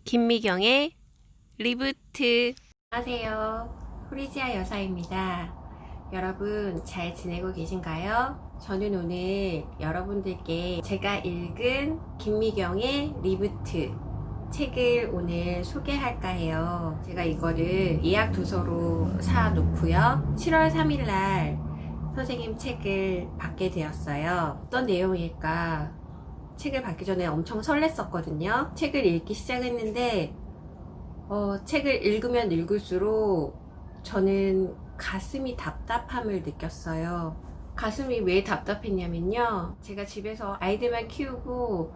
김미경의 리부트. 안녕하세요. 프리지아 여사입니다. 여러분 잘 지내고 계신가요? 저는 오늘 여러분들께 제가 읽은 김미경의 리부트 책을 오늘 소개할까 해요. 제가 이거를 예약 도서로 사 놓고요. 7월 3일날 선생님 책을 받게 되었어요. 어떤 내용일까? 책을 받기 전에 엄청 설렜었거든요. 책을 읽기 시작했는데 책을 읽으면 읽을수록 저는 가슴이 답답함을 느꼈어요. 가슴이 왜 답답했냐면요, 제가 집에서 아이들만 키우고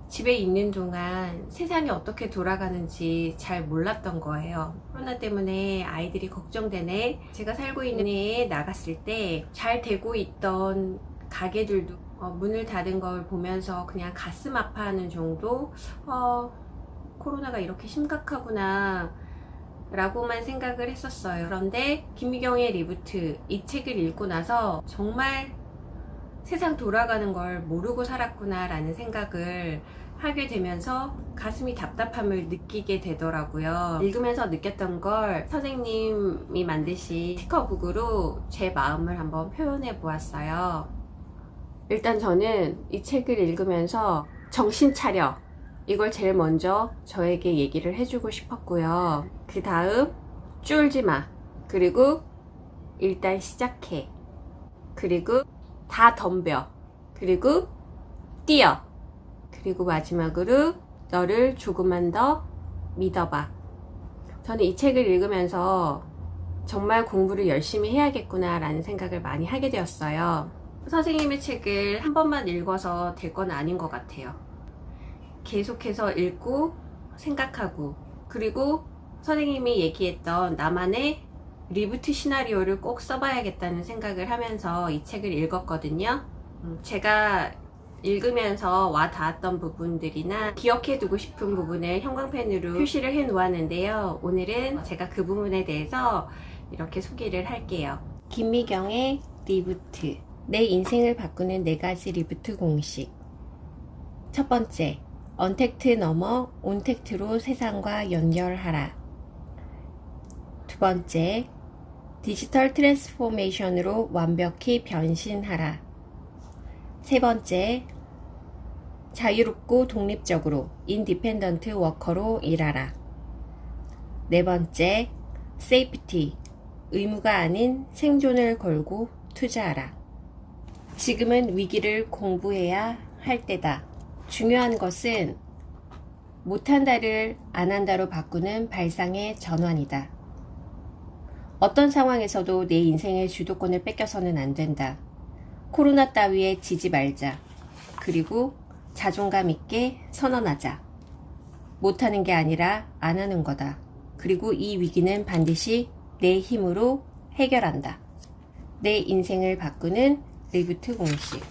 집에 있는 동안 세상이 어떻게 돌아가는지 잘 몰랐던 거예요. 코로나 때문에 아이들이 걱정되네. 제가 살고 있는 데에 나갔을 때 잘 되고 있던 가게들도 문을 닫은 걸 보면서 그냥 가슴 아파하는 정도, 코로나가 이렇게 심각하구나 라고만 생각을 했었어요. 그런데 김미경의 리부트 이 책을 읽고 나서 정말 세상 돌아가는 걸 모르고 살았구나 라는 생각을 하게 되면서 가슴이 답답함을 느끼게 되더라고요. 읽으면서 느꼈던 걸 선생님이 만드신 스티커북으로 제 마음을 한번 표현해 보았어요. 일단 저는 이 책을 읽으면서 정신 차려, 이걸 제일 먼저 저에게 얘기를 해주고 싶었고요. 그 다음 쫄지 마, 그리고 일단 시작해, 그리고 다 덤벼, 그리고 뛰어, 그리고 마지막으로 너를 조금만 더 믿어봐. 저는 이 책을 읽으면서 정말 공부를 열심히 해야겠구나 라는 생각을 많이 하게 되었어요. 선생님의 책을 한 번만 읽어서 될 건 아닌 것 같아요. 계속해서 읽고 생각하고, 그리고 선생님이 얘기했던 나만의 리부트 시나리오를 꼭 써봐야겠다는 생각을 하면서 이 책을 읽었거든요. 제가 읽으면서 와 닿았던 부분들이나 기억해두고 싶은 부분을 형광펜으로 표시를 해 놓았는데요. 오늘은 제가 그 부분에 대해서 이렇게 소개를 할게요. 김미경의 리부트, 내 인생을 바꾸는 4가지 리부트 공식. 첫 번째, 언택트 넘어 온택트로 세상과 연결하라. 두 번째, 디지털 트랜스포메이션으로 완벽히 변신하라. 세 번째, 자유롭고 독립적으로 인디펜던트 워커로 일하라. 네 번째, 세이프티, 의무가 아닌 생존을 걸고 투자하라. 지금은 위기를 공부해야 할 때다. 중요한 것은 못한다를 안한다로 바꾸는 발상의 전환이다. 어떤 상황에서도 내 인생의 주도권을 뺏겨서는 안 된다. 코로나 따위에 지지 말자. 그리고 자존감 있게 선언하자. 못하는 게 아니라 안 하는 거다. 그리고 이 위기는 반드시 내 힘으로 해결한다. 내 인생을 바꾸는 리부트 공식.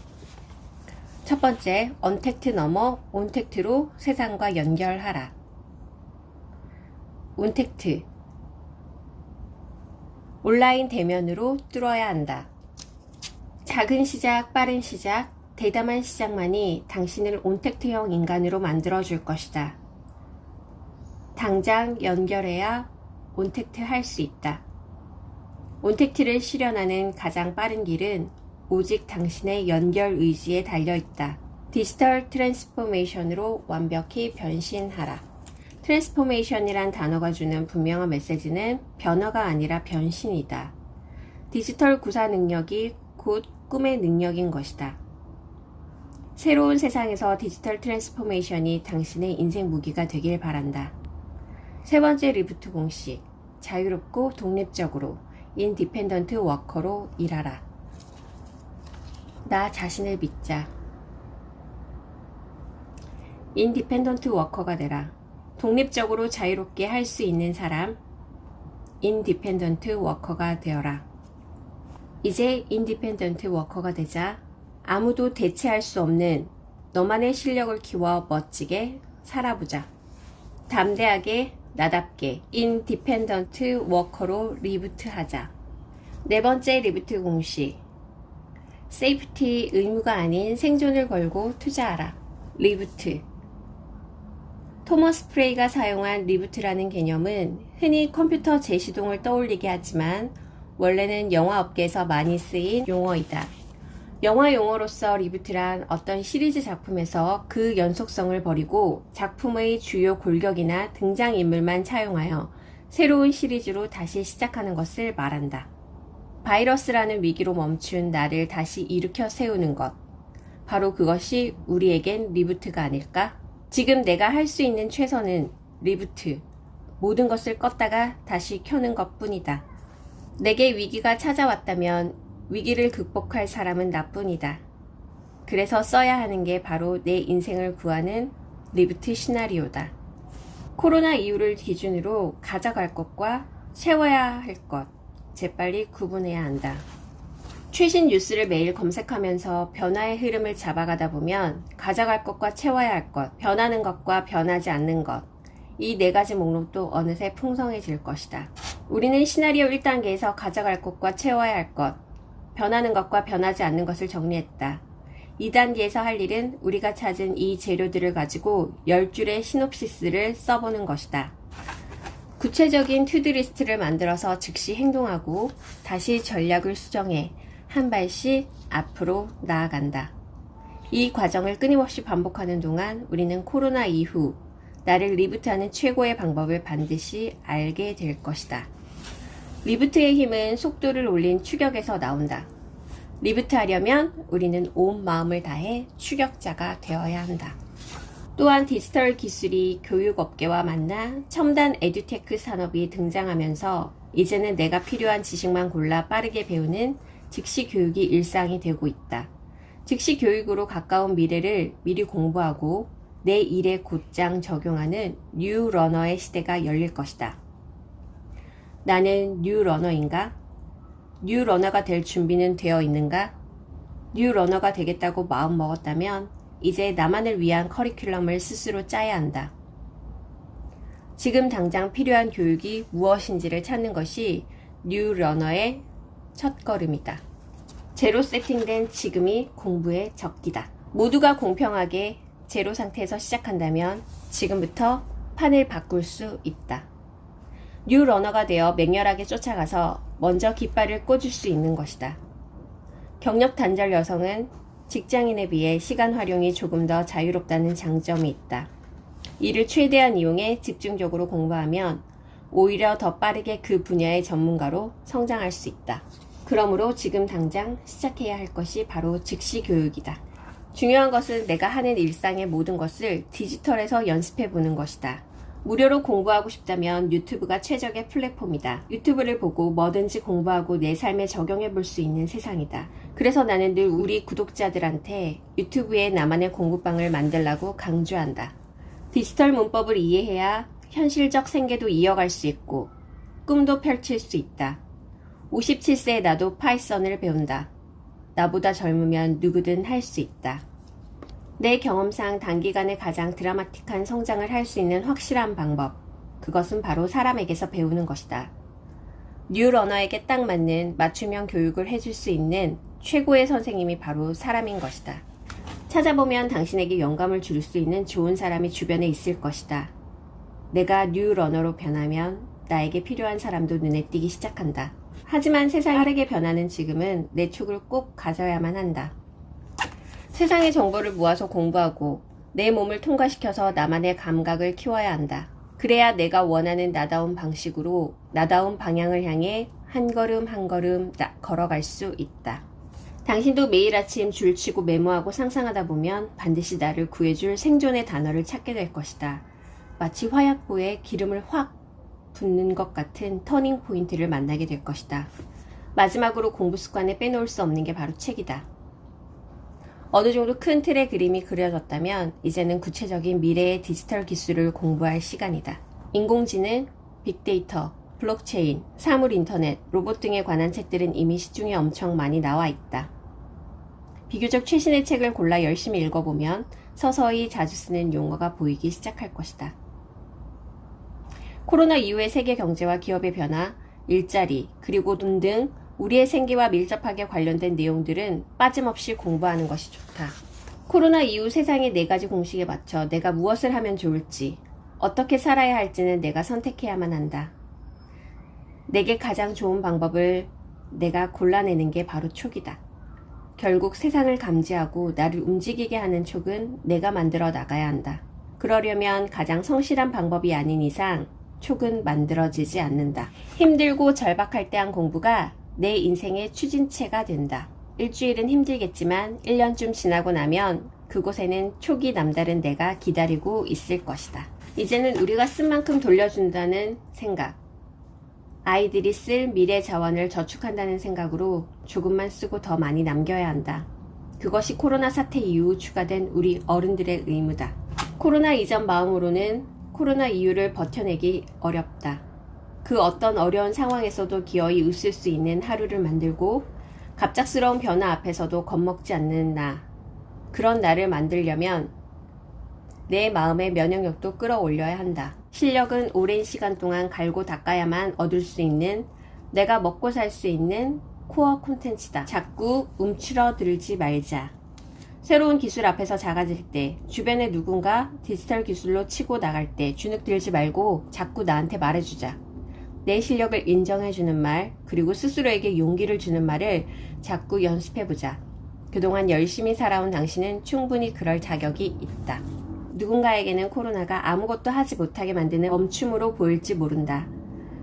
첫 번째, 언택트 넘어 온택트로 세상과 연결하라. 온택트, 온라인 대면으로 뚫어야 한다. 작은 시작, 빠른 시작, 대담한 시작만이 당신을 온택트형 인간으로 만들어줄 것이다. 당장 연결해야 온택트 할 수 있다. 온택트를 실현하는 가장 빠른 길은 오직 당신의 연결 의지에 달려있다. 디지털 트랜스포메이션으로 완벽히 변신하라. 트랜스포메이션이란 단어가 주는 분명한 메시지는 변화가 아니라 변신이다. 디지털 구사 능력이 곧 꿈의 능력인 것이다. 새로운 세상에서 디지털 트랜스포메이션이 당신의 인생 무기가 되길 바란다. 세 번째 리부트 공식. 자유롭고 독립적으로 인디펜던트 워커로 일하라. 나 자신을 믿자. 인디펜던트 워커가 되라. 독립적으로 자유롭게 할 수 있는 사람, 인디펜던트 워커가 되어라. 이제 인디펜던트 워커가 되자 아무도 대체할 수 없는 너만의 실력을 키워 멋지게 살아보자. 담대하게 나답게 인디펜던트 워커로 리부트하자. 네 번째 리부트 공식. 세이프티, 의무가 아닌 생존을 걸고 투자하라. 리부트. 토머스 프레이가 사용한 리부트라는 개념은 흔히 컴퓨터 재시동을 떠올리게 하지만 원래는 영화 업계에서 많이 쓰인 용어이다. 영화 용어로서 리부트란 어떤 시리즈 작품에서 그 연속성을 버리고 작품의 주요 골격이나 등장인물만 차용하여 새로운 시리즈로 다시 시작하는 것을 말한다. 바이러스라는 위기로 멈춘 나를 다시 일으켜 세우는 것. 바로 그것이 우리에겐 리부트가 아닐까? 지금 내가 할 수 있는 최선은 리부트. 모든 것을 껐다가 다시 켜는 것 뿐이다. 내게 위기가 찾아왔다면 위기를 극복할 사람은 나뿐이다. 그래서 써야 하는 게 바로 내 인생을 구하는 리부트 시나리오다. 코로나 이후를 기준으로 가져갈 것과 채워야 할 것, 재빨리 구분해야 한다. 최신 뉴스를 매일 검색하면서 변화의 흐름을 잡아가다 보면 가져갈 것과 채워야 할 것, 변하는 것과 변하지 않는 것, 이 네 가지 목록도 어느새 풍성해질 것이다. 우리는 시나리오 1단계에서 가져갈 것과 채워야 할 것, 변하는 것과 변하지 않는 것을 정리했다. 2단계에서 할 일은 우리가 찾은 이 재료들을 가지고 10줄의 시놉시스를 써보는 것이다. 구체적인 투두리스트를 만들어서 즉시 행동하고 다시 전략을 수정해 한 발씩 앞으로 나아간다. 이 과정을 끊임없이 반복하는 동안 우리는 코로나 이후 나를 리부트하는 최고의 방법을 반드시 알게 될 것이다. 리부트의 힘은 속도를 올린 추격에서 나온다. 리부트하려면 우리는 온 마음을 다해 추격자가 되어야 한다. 또한 디지털 기술이 교육업계와 만나 첨단 에듀테크 산업이 등장하면서 이제는 내가 필요한 지식만 골라 빠르게 배우는 즉시 교육이 일상이 되고 있다. 즉시 교육으로 가까운 미래를 미리 공부하고 내 일에 곧장 적용하는 뉴 러너의 시대가 열릴 것이다. 나는 뉴 러너인가? 뉴 러너가 될 준비는 되어 있는가? 뉴 러너가 되겠다고 마음 먹었다면 이제 나만을 위한 커리큘럼을 스스로 짜야 한다. 지금 당장 필요한 교육이 무엇인지를 찾는 것이 뉴 러너의 첫걸음이다. 제로 세팅된 지금이 공부의 적기다. 모두가 공평하게 제로 상태에서 시작한다면 지금부터 판을 바꿀 수 있다. 뉴 러너가 되어 맹렬하게 쫓아가서 먼저 깃발을 꽂을 수 있는 것이다. 경력 단절 여성은 직장인에 비해 시간 활용이 조금 더 자유롭다는 장점이 있다. 이를 최대한 이용해 집중적으로 공부하면 오히려 더 빠르게 그 분야의 전문가로 성장할 수 있다. 그러므로 지금 당장 시작해야 할 것이 바로 즉시 교육이다. 중요한 것은 내가 하는 일상의 모든 것을 디지털에서 연습해 보는 것이다. 무료로 공부하고 싶다면 유튜브가 최적의 플랫폼이다. 유튜브를 보고 뭐든지 공부하고 내 삶에 적용해 볼 수 있는 세상이다. 그래서 나는 늘 우리 구독자들한테 유튜브에 나만의 공부방을 만들라고 강조한다. 디지털 문법을 이해해야 현실적 생계도 이어갈 수 있고 꿈도 펼칠 수 있다. 57세의 나도 파이썬을 배운다. 나보다 젊으면 누구든 할 수 있다. 내 경험상 단기간에 가장 드라마틱한 성장을 할 수 있는 확실한 방법, 그것은 바로 사람에게서 배우는 것이다. 뉴 러너에게 딱 맞는 맞춤형 교육을 해줄 수 있는 최고의 선생님이 바로 사람인 것이다. 찾아보면 당신에게 영감을 줄 수 있는 좋은 사람이 주변에 있을 것이다. 내가 뉴 러너로 변하면 나에게 필요한 사람도 눈에 띄기 시작한다. 하지만 세상이 빠르게 변하는 지금은 내 촉을 꼭 가져야만 한다. 세상의 정보를 모아서 공부하고 내 몸을 통과시켜서 나만의 감각을 키워야 한다. 그래야 내가 원하는 나다운 방식으로 나다운 방향을 향해 한 걸음 한 걸음 걸어갈 수 있다. 당신도 매일 아침 줄치고 메모하고 상상하다 보면 반드시 나를 구해줄 생존의 단어를 찾게 될 것이다. 마치 화약고에 기름을 확 붓는 것 같은 터닝 포인트를 만나게 될 것이다. 마지막으로 공부 습관에 빼놓을 수 없는 게 바로 책이다. 어느 정도 큰 틀의 그림이 그려졌다면 이제는 구체적인 미래의 디지털 기술을 공부할 시간이다. 인공지능, 빅데이터, 블록체인, 사물인터넷, 로봇 등에 관한 책들은 이미 시중에 엄청 많이 나와 있다. 비교적 최신의 책을 골라 열심히 읽어보면 서서히 자주 쓰는 용어가 보이기 시작할 것이다. 코로나 이후의 세계 경제와 기업의 변화, 일자리, 그리고 돈 등 우리의 생계와 밀접하게 관련된 내용들은 빠짐없이 공부하는 것이 좋다. 코로나 이후 세상의 4가지 공식에 맞춰 내가 무엇을 하면 좋을지, 어떻게 살아야 할지는 내가 선택해야만 한다. 내게 가장 좋은 방법을 내가 골라내는 게 바로 촉이다. 결국 세상을 감지하고 나를 움직이게 하는 촉은 내가 만들어 나가야 한다. 그러려면 가장 성실한 방법이 아닌 이상 촉은 만들어지지 않는다. 힘들고 절박할 때 한 공부가 내 인생의 추진체가 된다. 일주일은 힘들겠지만 1년쯤 지나고 나면 그곳에는 촉이 남다른 내가 기다리고 있을 것이다. 이제는 우리가 쓴 만큼 돌려준다는 생각, 아이들이 쓸 미래 자원을 저축한다는 생각으로 조금만 쓰고 더 많이 남겨야 한다. 그것이 코로나 사태 이후 추가된 우리 어른들의 의무다. 코로나 이전 마음으로는 코로나 이후를 버텨내기 어렵다. 그 어떤 어려운 상황에서도 기어이 웃을 수 있는 하루를 만들고 갑작스러운 변화 앞에서도 겁먹지 않는 나. 그런 나를 만들려면 내 마음의 면역력도 끌어올려야 한다. 실력은 오랜 시간 동안 갈고 닦아야만 얻을 수 있는 내가 먹고 살 수 있는 코어 콘텐츠다. 자꾸 움츠러들지 말자. 새로운 기술 앞에서 작아질 때, 주변에 누군가 디지털 기술로 치고 나갈 때 주눅 들지 말고 자꾸 나한테 말해주자. 내 실력을 인정해주는 말, 그리고 스스로에게 용기를 주는 말을 자꾸 연습해보자. 그동안 열심히 살아온 당신은 충분히 그럴 자격이 있다. 누군가에게는 코로나가 아무것도 하지 못하게 만드는 멈춤으로 보일지 모른다.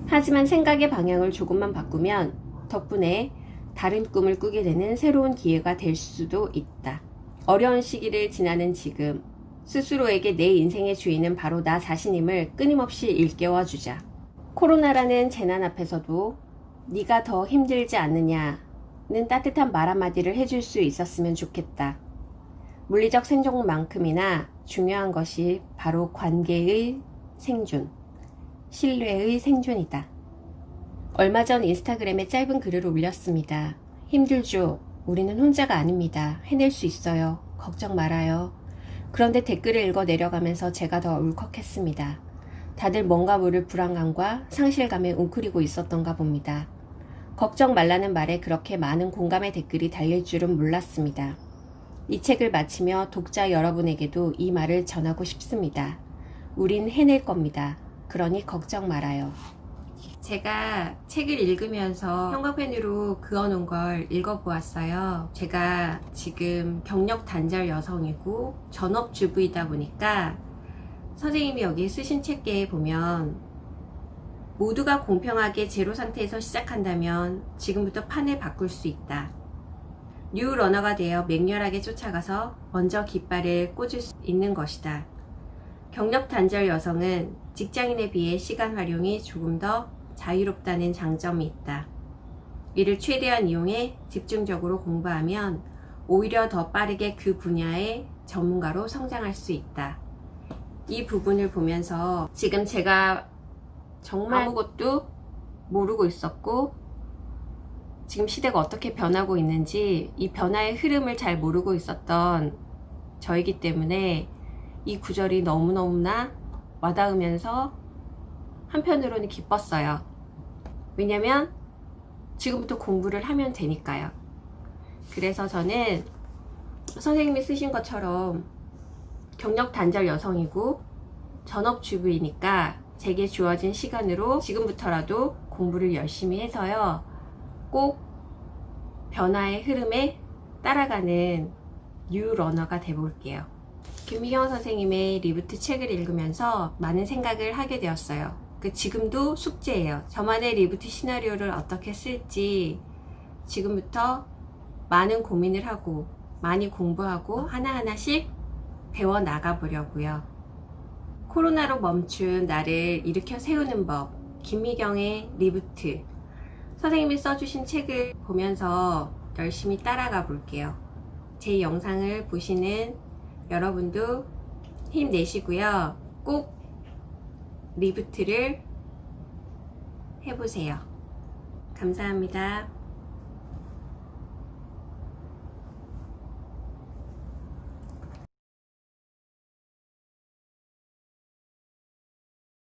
하지만 생각의 방향을 조금만 바꾸면 덕분에 다른 꿈을 꾸게 되는 새로운 기회가 될 수도 있다. 어려운 시기를 지나는 지금, 스스로에게 내 인생의 주인은 바로 나 자신임을 끊임없이 일깨워주자. 코로나라는 재난 앞에서도 네가 더 힘들지 않느냐는 따뜻한 말 한마디를 해줄 수 있었으면 좋겠다. 물리적 생존만큼이나 중요한 것이 바로 관계의 생존, 신뢰의 생존이다. 얼마 전 인스타그램에 짧은 글을 올렸습니다. 힘들죠? 우리는 혼자가 아닙니다. 해낼 수 있어요. 걱정 말아요. 그런데 댓글을 읽어 내려가면서 제가 더 울컥했습니다. 다들 뭔가 모를 불안감과 상실감에 웅크리고 있었던가 봅니다. 걱정 말라는 말에 그렇게 많은 공감의 댓글이 달릴 줄은 몰랐습니다. 이 책을 마치며 독자 여러분에게도 이 말을 전하고 싶습니다. 우린 해낼 겁니다. 그러니 걱정 말아요. 제가 책을 읽으면서 형광펜으로 그어놓은 걸 읽어보았어요. 제가 지금 경력 단절 여성이고 전업주부이다 보니까 선생님이 여기 쓰신 책에 보면 모두가 공평하게 제로 상태에서 시작한다면 지금부터 판을 바꿀 수 있다. 뉴 러너가 되어 맹렬하게 쫓아가서 먼저 깃발을 꽂을 수 있는 것이다. 경력 단절 여성은 직장인에 비해 시간 활용이 조금 더 자유롭다는 장점이 있다. 이를 최대한 이용해 집중적으로 공부하면 오히려 더 빠르게 그 분야의 전문가로 성장할 수 있다. 이 부분을 보면서 지금 제가 정말 아무것도 모르고 있었고 지금 시대가 어떻게 변하고 있는지 이 변화의 흐름을 잘 모르고 있었던 저이기 때문에 이 구절이 너무너무나 와닿으면서 한편으로는 기뻤어요. 왜냐면 지금부터 공부를 하면 되니까요. 그래서 저는 선생님이 쓰신 것처럼 경력 단절 여성이고 전업주부이니까 제게 주어진 시간으로 지금부터라도 공부를 열심히 해서요. 꼭 변화의 흐름에 따라가는 뉴 러너가 돼볼게요. 김미경 선생님의 리부트 책을 읽으면서 많은 생각을 하게 되었어요. 지금도 숙제예요. 저만의 리부트 시나리오를 어떻게 쓸지 지금부터 많은 고민을 하고 많이 공부하고 하나하나씩 배워나가 보려고요. 코로나로 멈춘 나를 일으켜 세우는 법, 김미경의 리부트. 선생님이 써주신 책을 보면서 열심히 따라가 볼게요. 제 영상을 보시는 여러분도 힘내시고요. 꼭 리부트를 해보세요. 감사합니다.